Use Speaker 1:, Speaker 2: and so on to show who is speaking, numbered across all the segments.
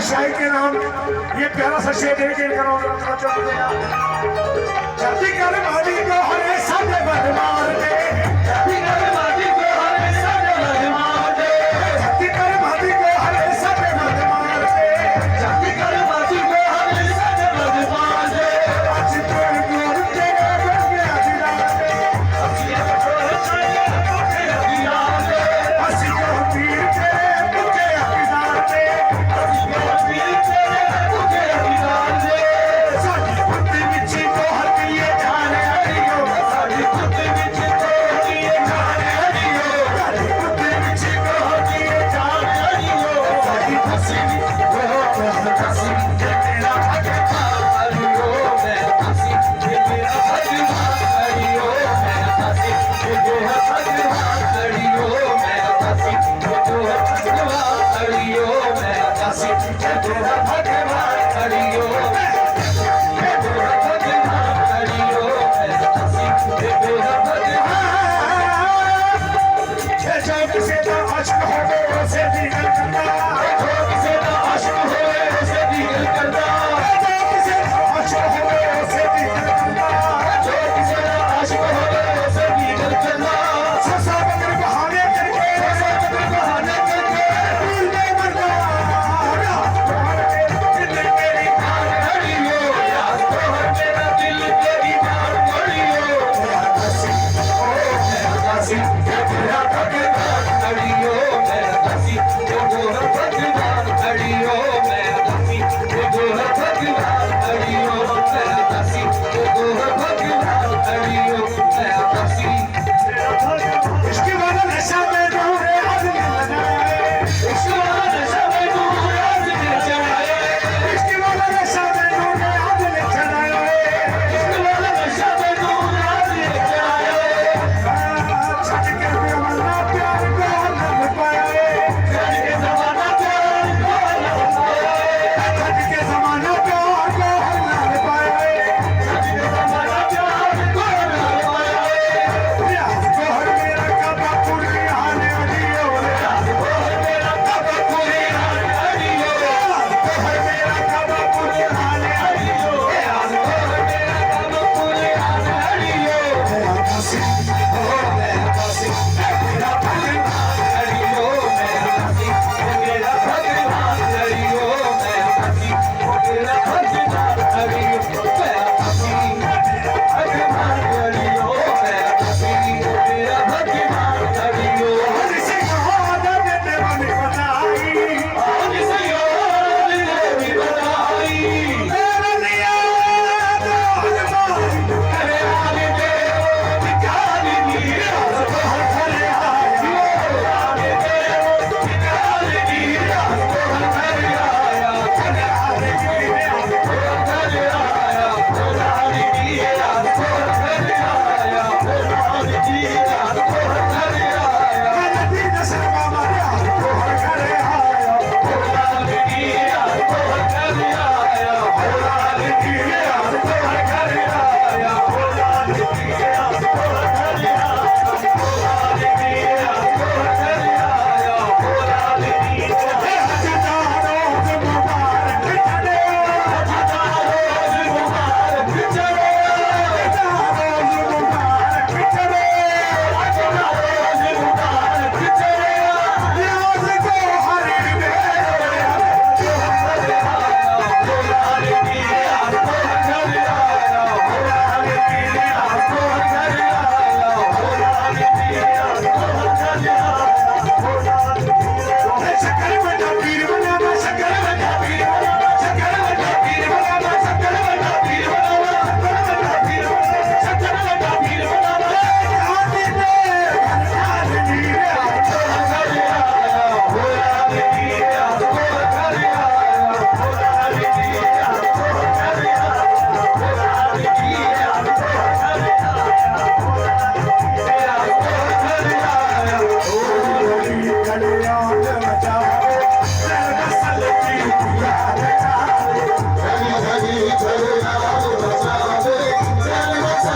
Speaker 1: शाही के नाम ये प्यारा सा शेर डेडिकेट करो। जल्दी कर माली को हरे सब बद मार दे, जल्दी कर माली को हरे सब बद मार दे, जल्दी कर माली को हरे सब बद मार दे, जल्दी कर माली को हरे सब बद मार दे। आज तो गोर तेरे बगे अदिला दे, असी तो चाहे बगे अदिला दे, असी को पीर तेरे बगे अदिला दे, असी को पीर तेरे बगे अदिला दे। साडी बुद्धि विच को हर किए जाने अड़ियो, साडी बुद्धि विच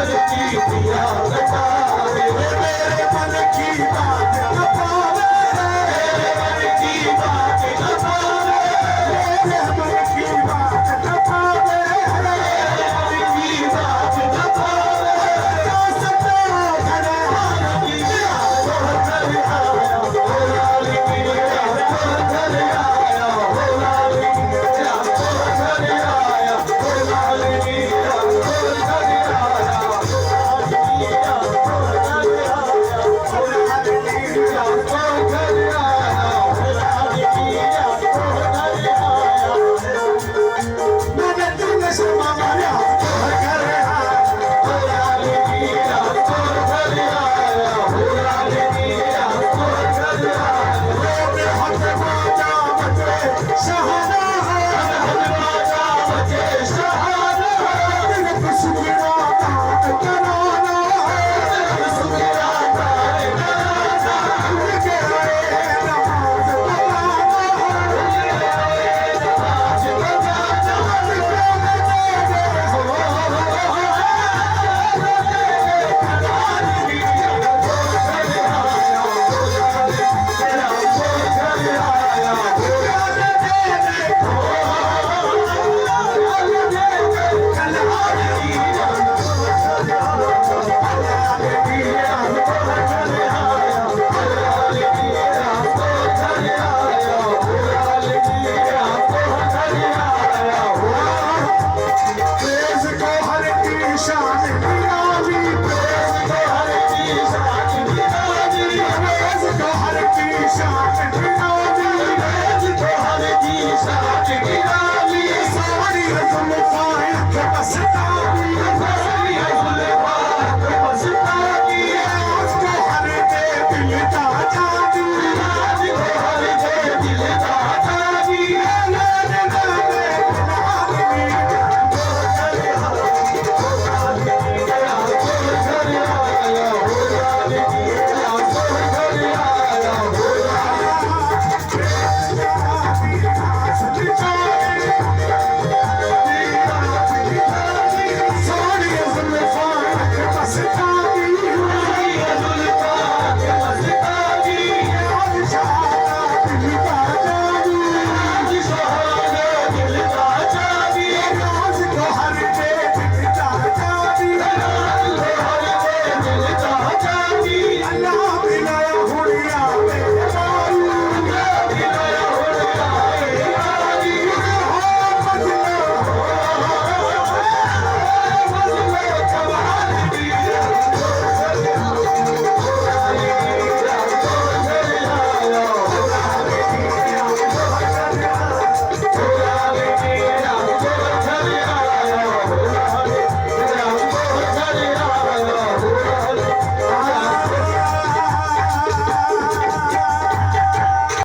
Speaker 1: मन की पिया बतावे, मेरे मन की बात न पावे, मेरे मन की बात न पावे, मेरे मन की बात न पावे, मेरे मन की बात न पावे। तो सदा घरे आया पिया तो घर आया, ओ लाल पिया तो घर आया, ओ लाल पिया तो घर आया, ओ लाल पिया तो घर आया, ओ लाल पिया तो घर आया, ओ लाल पिया तो घर आया, ओ लाल पिया तो घर आया। मैंने तुमने शर्मा मारा तो घर आया, ओ लाल पिया तो घर आया, ओ लाल पिया तो घर आया। मेरे हाथ बाजा बजे शहाना, हाथ बाजा बजे शहाना, दिल खुशबू